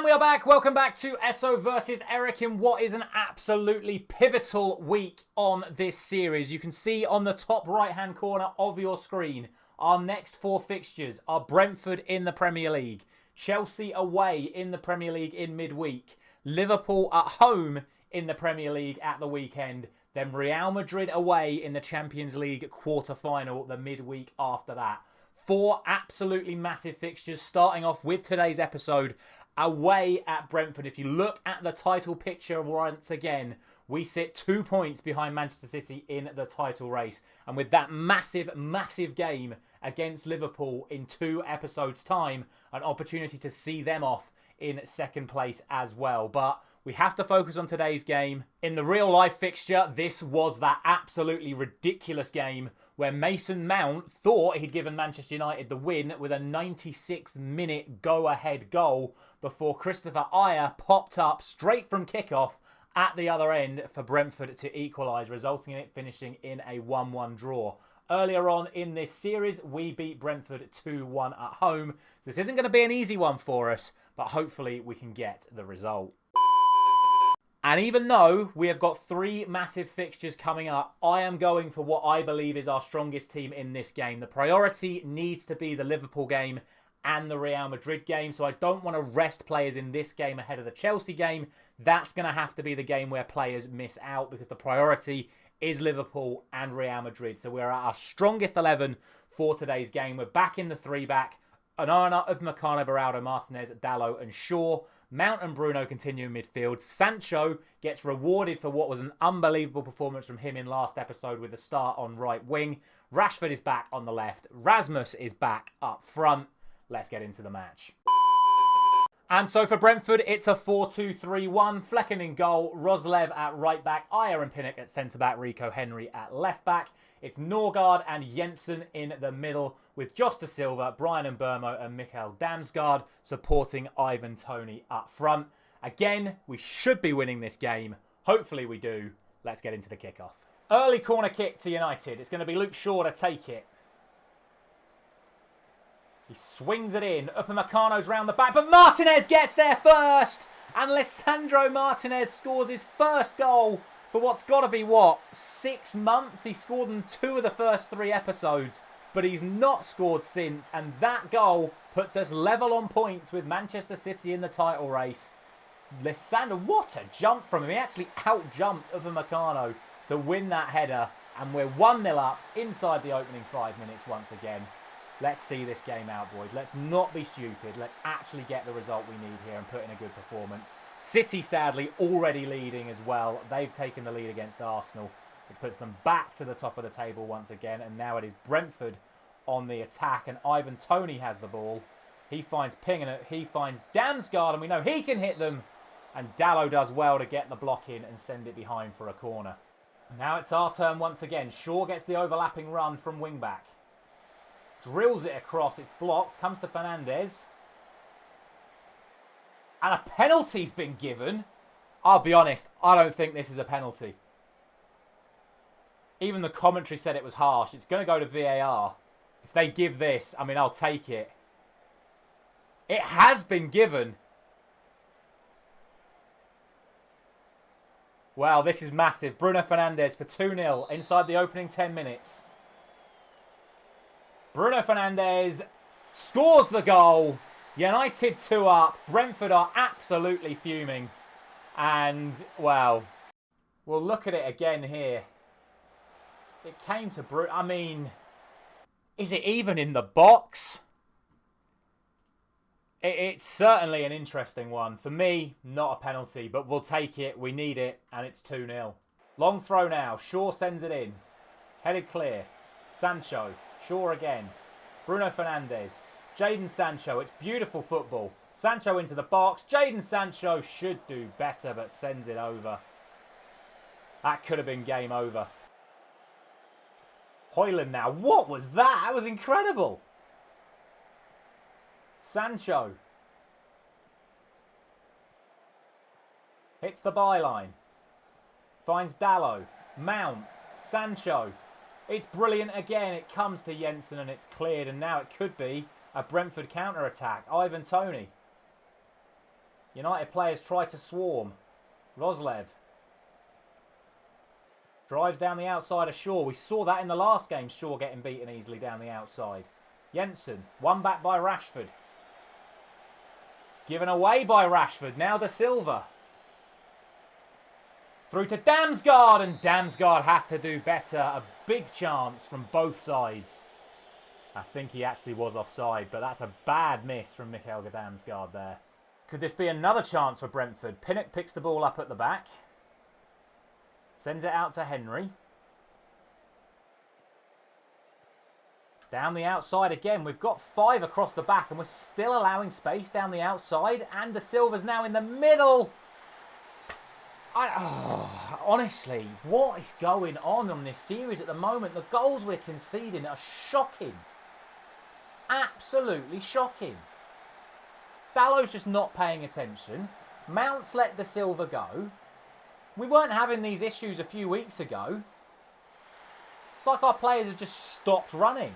And we are back. Welcome back to Esso versus Erik in what is an absolutely pivotal week on this series. You can see on the top right-hand corner of your screen, our next four fixtures are Brentford in the Premier League, Chelsea away in the Premier League in midweek, Liverpool at home in the Premier League at the weekend, then Real Madrid away in the Champions League quarter-final the midweek after that. Four absolutely massive fixtures, starting off with today's episode away at Brentford. If you look at the title picture once again, we sit 2 points behind Manchester City in the title race. And with that massive, massive game against Liverpool in 2 episodes' time, an opportunity to see them off in second place as well. But we have to focus on today's game. In the real life fixture, this was that absolutely ridiculous game where Mason Mount thought he'd given Manchester United the win with a 96th minute go-ahead goal before Christopher Ayer popped up straight from kickoff at the other end for Brentford to equalise, resulting in it finishing in a 1-1 draw. Earlier on in this series, we beat Brentford 2-1 at home. So this isn't going to be an easy one for us, but hopefully we can get the result. And even though we have got 3 massive fixtures coming up, I am going for what I believe is our strongest team in this game. The priority needs to be the Liverpool game and the Real Madrid game. So I don't want to rest players in this game ahead of the Chelsea game. That's going to have to be the game where players miss out because the priority is Liverpool and Real Madrid. So we're at our strongest 11 for today's game. We're back in the 3-back. Onana, Upamecano, Beraldo, Martinez, Dalot and Shaw. Mount and Bruno continue in midfield. Sancho gets rewarded for what was an unbelievable performance from him in last episode with a start on right wing. Rashford is back on the left. Rasmus is back up front. Let's get into the match. And so for Brentford, it's a 4-2-3-1. Flecken in goal, Roslev at right back, Ayer and Pinnock at centre back, Rico Henry at left back. It's Norgard and Jensen in the middle with Josta Silva, Brian Mbeumo and Mikael Damsgaard supporting Ivan Toney up front. Again, we should be winning this game. Hopefully we do. Let's get into the kickoff. Early corner kick to United. It's going to be Luke Shaw to take it. He swings it in. Upamecano's round the back, but Martinez gets there first. And Lisandro Martinez scores his first goal for what's got to be, 6 months? He scored in 2 of the first 3 episodes, but he's not scored since. And that goal puts us level on points with Manchester City in the title race. Lisandro, what a jump from him. He actually out-jumped Upamecano to win that header. And we're 1-0 up inside the opening 5 minutes once again. Let's see this game out, boys. Let's not be stupid. Let's actually get the result we need here and put in a good performance. City, sadly, already leading as well. They've taken the lead against Arsenal, which puts them back to the top of the table once again. And now it is Brentford on the attack. And Ivan Toney has the ball. He finds Pinnock. He finds Damsgaard, and we know he can hit them. And Dalot does well to get the block in and send it behind for a corner. Now it's our turn once again. Shaw gets the overlapping run from wing-back. Drills it across, it's blocked, comes to Fernandez. And a penalty's been given. I'll be honest, I don't think this is a penalty. Even the commentary said it was harsh. It's going to go to VAR. If they give this, I mean, I'll take it. It has been given. Wow, this is massive. Bruno Fernandes for 2-0 inside the opening 10 minutes. Bruno Fernandes scores the goal. United 2 up. Brentford are absolutely fuming. And, well, we'll look at it again here. It came to Bruno. I mean, is it even in the box? It's certainly an interesting one. For me, not a penalty, but we'll take it. We need it, and it's 2-0. Long throw now. Shaw sends it in. Headed clear. Sancho. Shaw again. Bruno Fernandes. Jadon Sancho. It's beautiful football. Sancho into the box. Jadon Sancho should do better, but sends it over. That could have been game over. Højlund now. What was that? That was incredible. Sancho. Hits the byline. Finds Dalot. Mount. Sancho. It's brilliant again. It comes to Jensen and it's cleared. And now it could be a Brentford counter-attack. Ivan Toney. United players try to swarm. Roslev drives down the outside of Shaw. We saw that in the last game, Shaw getting beaten easily down the outside. Jensen, won back by Rashford. Given away by Rashford. Now De Silva. Through to Damsgaard, and Damsgaard had to do better. A big chance from both sides. I think he actually was offside, but that's a bad miss from Mikael Damsgaard there. Could this be another chance for Brentford? Pinnock picks the ball up at the back. Sends it out to Henry. Down the outside again. We've got 5 across the back and we're still allowing space down the outside. And De Silva's now in the middle. Honestly, what is going on this series at the moment? The goals we're conceding are shocking. Absolutely shocking. Dallow's just not paying attention. Mount's let De Silva go. We weren't having these issues a few weeks ago. It's like our players have just stopped running.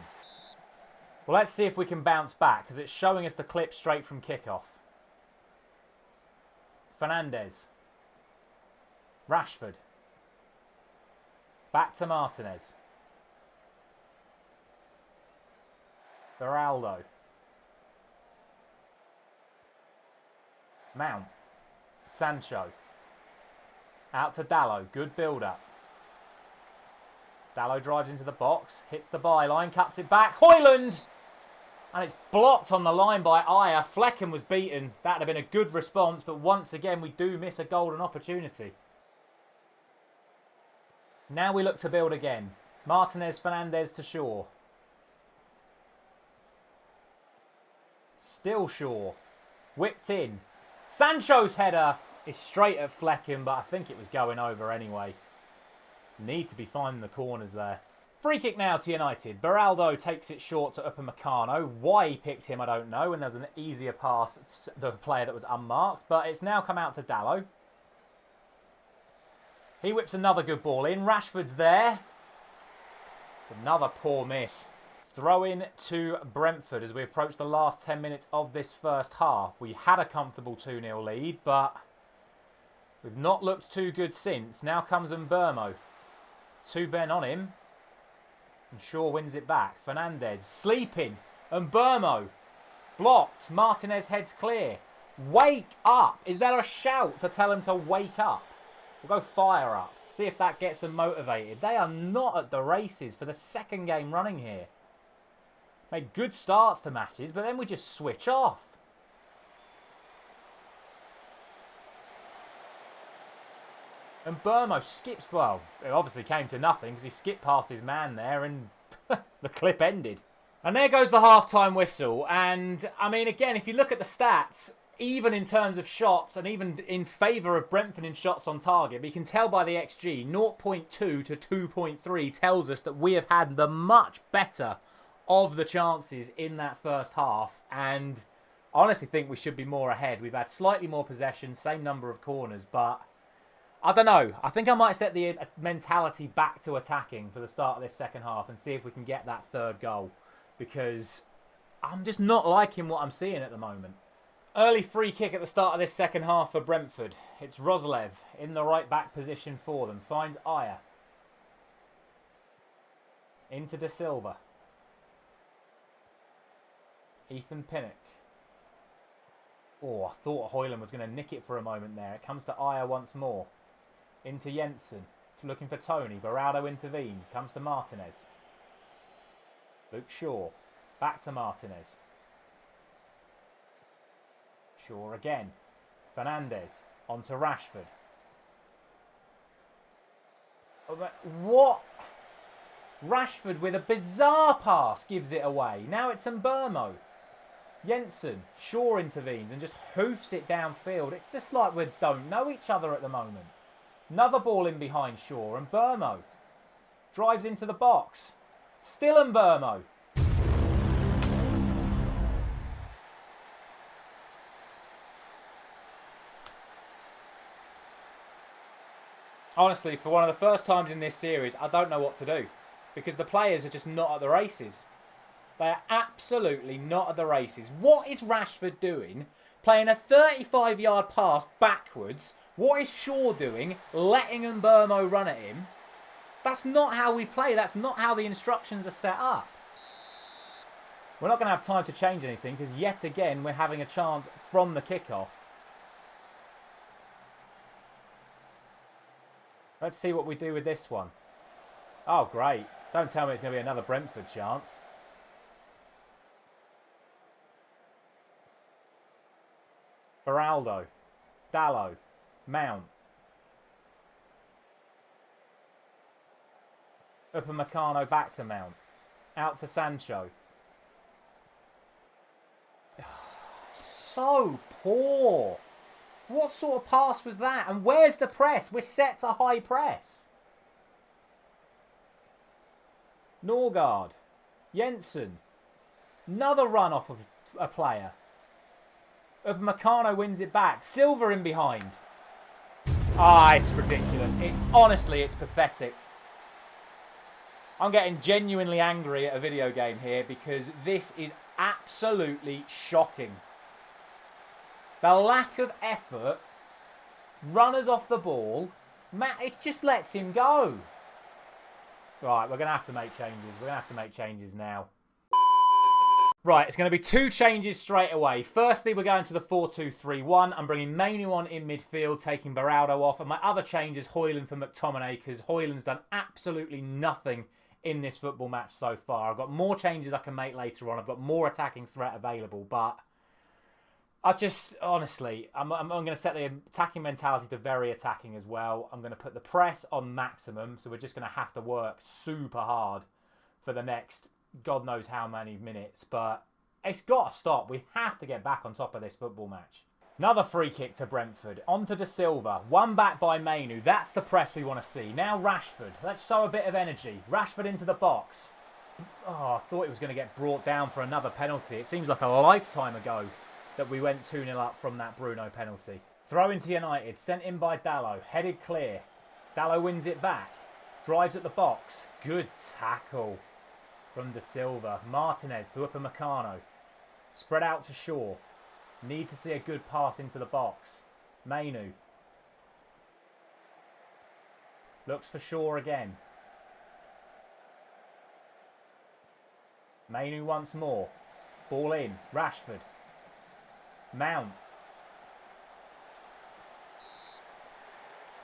Well, let's see if we can bounce back, because it's showing us the clip straight from kickoff. Fernandes. Rashford. Back to Martinez. Beraldo. Mount. Sancho. Out to Dallow. Good build-up. Dallow drives into the box. Hits the byline. Cuts it back. Højlund! And it's blocked on the line by Ayer. Flecken was beaten. That would have been a good response. But once again, we do miss a golden opportunity. Now we look to build again. Martinez, Fernandes to Shaw. Still Shaw. Whipped in. Sancho's header is straight at Flecken, but I think it was going over anyway. Need to be finding the corners there. Free kick now to United. Beraldo takes it short to Upamecano. Why he picked him, I don't know. And there's an easier pass to the player that was unmarked. But it's now come out to Dallow. He whips another good ball in. Rashford's there. It's another poor miss. Throw in to Brentford as we approach the last 10 minutes of this first half. We had a comfortable 2-0 lead, but we've not looked too good since. Now comes Mbermo. 2 men on him. And Shaw wins it back. Fernandes sleeping. Mbermo blocked. Martinez heads clear. Wake up. Is there a shout to tell him to wake up? We'll go fire up. See if that gets them motivated. They are not at the races for the second game running here. Make good starts to matches, but then we just switch off. And Burmo skips, well, it obviously came to nothing because he skipped past his man there and the clip ended. And there goes the half-time whistle. And, I mean, again, if you look at the stats, even in terms of shots and even in favour of Brentford in shots on target, but you can tell by the XG, 0.2 to 2.3 tells us that we have had the much better of the chances in that first half, and I honestly think we should be more ahead. We've had slightly more possession, same number of corners, but I don't know. I think I might set the mentality back to attacking for the start of this second half and see if we can get that third goal, because I'm just not liking what I'm seeing at the moment. Early free kick at the start of this second half for Brentford. It's Roslev in the right back position for them. Finds Ayer. Into De Silva. Ethan Pinnock. Oh, I thought Højlund was going to nick it for a moment there. It comes to Ayer once more. Into Jensen. Looking for Tony. Beraldo intervenes. Comes to Martinez. Luke Shaw. Back to Martinez. Shaw again. Fernandes. On to Rashford. What? Rashford with a bizarre pass gives it away. Now it's Mbermo. Jensen. Shaw intervenes and just hoofs it downfield. It's just like we don't know each other at the moment. Another ball in behind Shaw. And Mbermo drives into the box. Still Mbermo. Honestly, for one of the first times in this series, I don't know what to do. Because the players are just not at the races. They're absolutely not at the races. What is Rashford doing? Playing a 35-yard pass backwards. What is Shaw doing? Letting Mbermo run at him. That's not how we play. That's not how the instructions are set up. We're not going to have time to change anything because yet again we're having a chance from the kickoff. Let's see what we do with this one. Oh, great. Don't tell me it's going to be another Brentford chance. Beraldo. Dalot. Mount. Upamecano back to Mount. Out to Sancho. So poor. What sort of pass was that? And where's the press? We're set to high press. Norgard. Jensen. Another run off of a player. Upamecano wins it back. Silva in behind. Ah, it's ridiculous. Honestly, it's pathetic. I'm getting genuinely angry at a video game here because this is absolutely shocking. The lack of effort, runners off the ball, it just lets him go. Right, we're going to have to make changes. We're going to have to make changes now. Right, it's going to be 2 changes straight away. Firstly, we're going to the 4-2-3-1. I'm bringing Mainu on in midfield, taking Beraldo off. And my other change is Højlund for McTominay because Højlund's done absolutely nothing in this football match so far. I've got more changes I can make later on. I've got more attacking threat available, but I just, honestly, I'm going to set the attacking mentality to very attacking as well. I'm going to put the press on maximum, so we're just going to have to work super hard for the next God knows how many minutes, but it's got to stop. We have to get back on top of this football match. Another free kick to Brentford. On to De Silva. One back by Mainu. That's the press we want to see. Now Rashford. Let's show a bit of energy. Rashford into the box. Oh, I thought he was going to get brought down for another penalty. It seems like a lifetime ago that we went 2-0 up from that Bruno penalty. Throw into United. Sent in by Dalot. Headed clear. Dalot wins it back. Drives at the box. Good tackle from De Silva. Martinez to Upamecano. Spread out to Shaw. Need to see a good pass into the box. Mainu. Looks for Shaw again. Mainu once more. Ball in. Rashford. Mount.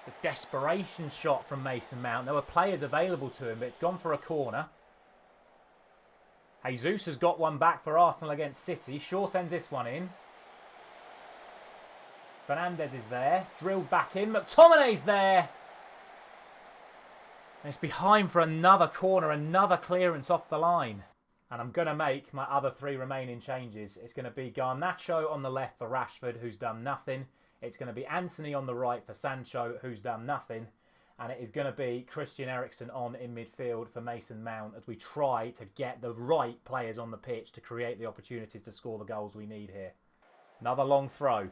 It's a desperation shot from Mason Mount. There were players available to him, but it's gone for a corner. Jesus has got one back for Arsenal against City. Shaw sends this one in. Fernandez is there. Drilled back in. McTominay's there. And it's behind for another corner. Another clearance off the line. And I'm going to make my other 3 remaining changes. It's going to be Garnacho on the left for Rashford, who's done nothing. It's going to be Anthony on the right for Sancho, who's done nothing. And it is going to be Christian Eriksen on in midfield for Mason Mount as we try to get the right players on the pitch to create the opportunities to score the goals we need here. Another long throw.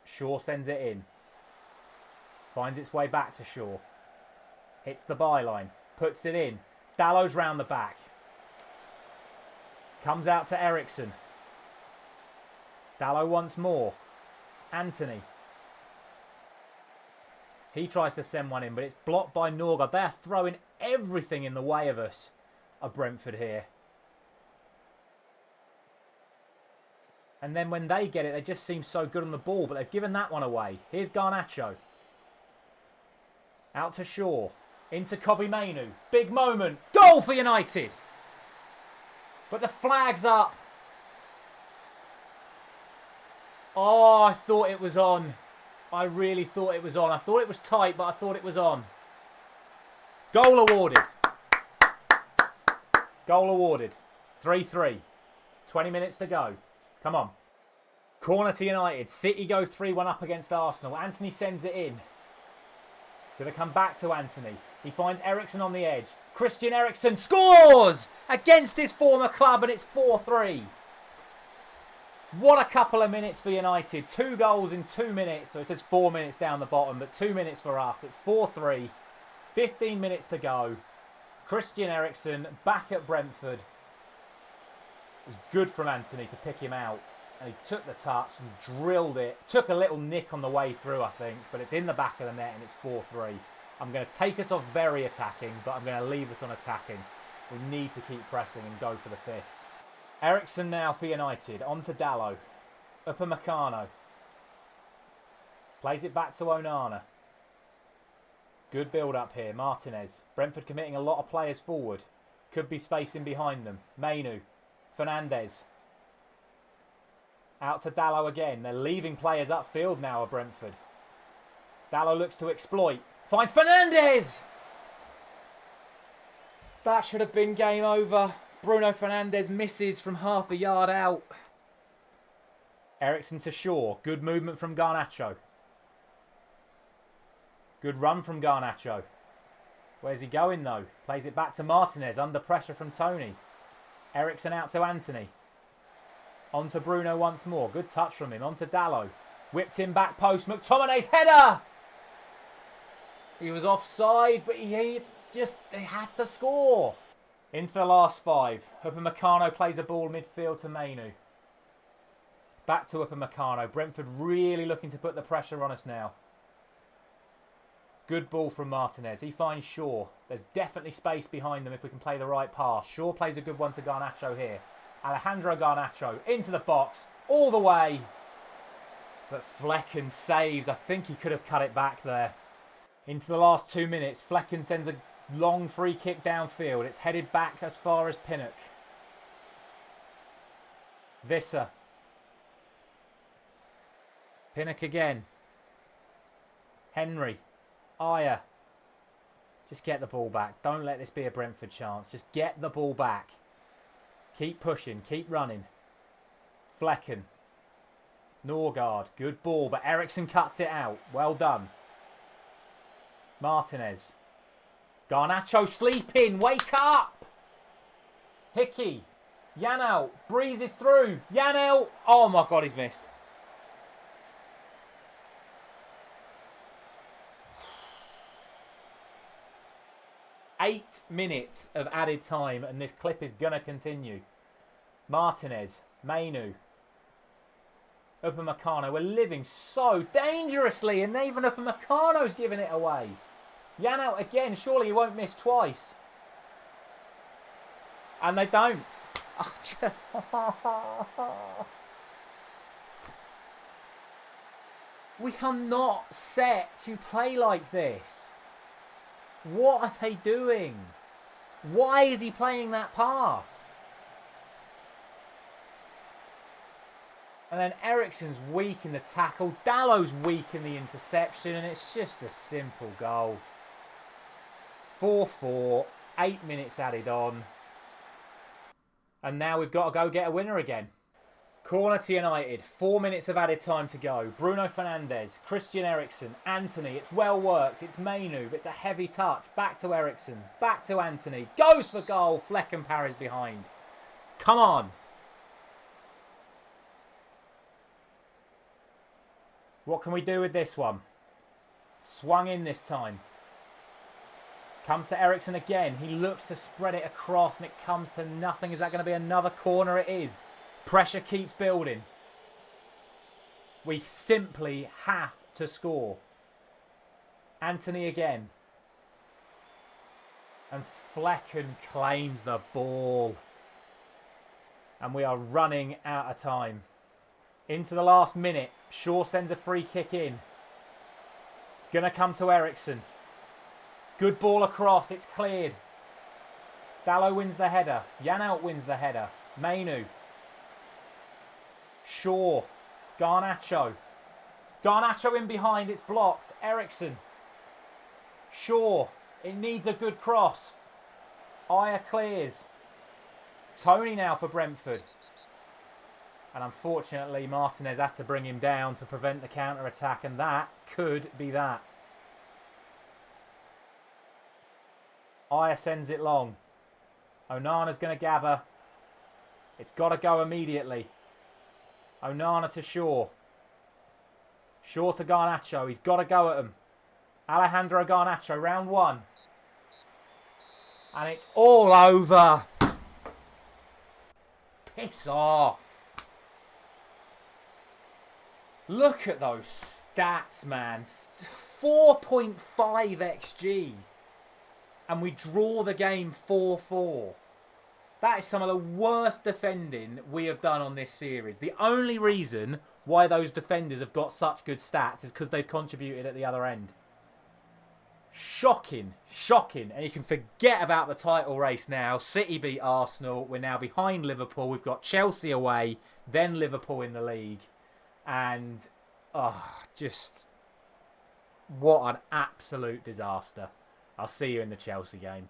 Shaw sends it in. Finds its way back to Shaw. Hits the byline. Puts it in. Dallow's round the back. Comes out to Eriksen. Dalot once more. Anthony. He tries to send one in, but it's blocked by Norgard. They're throwing everything in the way of us, of Brentford here. And then when they get it, they just seem so good on the ball, but they've given that one away. Here's Garnacho. Out to Shaw. Into Kobbie Mainu. Big moment. Goal for United. But the flag's up. Oh, I thought it was on. I really thought it was on. I thought it was tight, but I thought it was on. Goal awarded. Goal awarded. 3-3. 20 minutes to go. Come on. Corner to United. City go 3-1 up against Arsenal. Anthony sends it in. It's going to come back to Anthony. He finds Eriksen on the edge. Christian Eriksen scores against his former club, and it's 4-3. What a couple of minutes for United. 2 goals in 2 minutes. So it says 4 minutes down the bottom, but 2 minutes for us. It's 4-3. 15 minutes to go. Christian Eriksen back at Brentford. It was good from Anthony to pick him out. And he took the touch and drilled it. Took a little nick on the way through, I think. But it's in the back of the net and it's 4-3. I'm going to take us off very attacking, but I'm going to leave us on attacking. We need to keep pressing and go for the fifth. Eriksson now for United. On to Dalot. Upamecano. Plays it back to Onana. Good build-up here. Martinez. Brentford committing a lot of players forward. Could be spacing behind them. Mainu. Fernandez. Out to Dalot again. They're leaving players upfield now at Brentford. Dalot looks to exploit. Finds Fernandez! That should have been game over. Bruno Fernandes misses from half a yard out. Eriksson to Shaw. Good movement from Garnacho. Good run from Garnacho. Where's he going though? Plays it back to Martinez. Under pressure from Tony. Eriksson out to Anthony. On to Bruno once more. Good touch from him. On to Dalot. Whipped in back post. McTominay's header! He was offside, but they had to score. Into the last 5. Upamecano plays a ball midfield to Mainu. Back to Upamecano. Brentford really looking to put the pressure on us now. Good ball from Martinez. He finds Shaw. There's definitely space behind them if we can play the right pass. Shaw plays a good one to Garnacho here. Alejandro Garnacho into the box. All the way. But Flecken saves. I think he could have cut it back there. Into the last 2 minutes. Flecken sends a long free kick downfield. It's headed back as far as Pinnock. Visser. Pinnock again. Henry. Ayer. Just get the ball back. Don't let this be a Brentford chance. Just get the ball back. Keep pushing. Keep running. Flecken. Norgard. Good ball, but Eriksson cuts it out. Well done. Martinez. Garnacho sleeping. Wake up. Hickey. Janelt breezes through. Janelt. Oh my God, he's missed. Eight minutes of added time and this clip is going to continue. Martinez. Mainu. Upamecano. We're living so dangerously and even Upamecano's giving it away. Janelt again. Surely he won't miss twice. And they don't. We are not set to play like this. What are they doing? Why is he playing that pass? And then Eriksson's weak in the tackle. Dallow's weak in the interception. And it's just a simple goal. 4-4. 8 minutes added on. And now we've got to go get a winner again. Corner to United. 4 minutes of added time to go. Bruno Fernandes, Christian Eriksen, Anthony. It's well worked. It's Mainu. It's a heavy touch. Back to Eriksen. Back to Anthony. Goes for goal. Flecken parries behind. Come on. What can we do with this one? Swung in this time. Comes to Eriksen again. He looks to spread it across and it comes to nothing. Is that going to be another corner? It is. Pressure keeps building. We simply have to score. Anthony again. And Flecken claims the ball. And we are running out of time. Into the last minute. Shaw sends a free kick in. It's going to come to Eriksson. Good ball across. It's cleared. Dalot wins the header. Janelt wins the header. Mainu. Shaw. Garnacho. Garnacho in behind. It's blocked. Eriksson. Shaw. It needs a good cross. Ayer clears. Tony now for Brentford. And unfortunately, Martinez had to bring him down to prevent the counter-attack. And that could be that. Ayer sends it long. Onana's going to gather. It's got to go immediately. Onana to Shaw. Shaw to Garnacho. He's got to go at him. Alejandro Garnacho, round one. And it's all over. Piss off. Look at those stats, man. 4.5 XG. And we draw the game 4-4. That is some of the worst defending we have done on this series. The only reason why those defenders have got such good stats is because they've contributed at the other end. Shocking. Shocking. And you can forget about the title race now. City beat Arsenal. We're now behind Liverpool. We've got Chelsea away, then Liverpool in the league. And, just what an absolute disaster. I'll see you in the Chelsea game.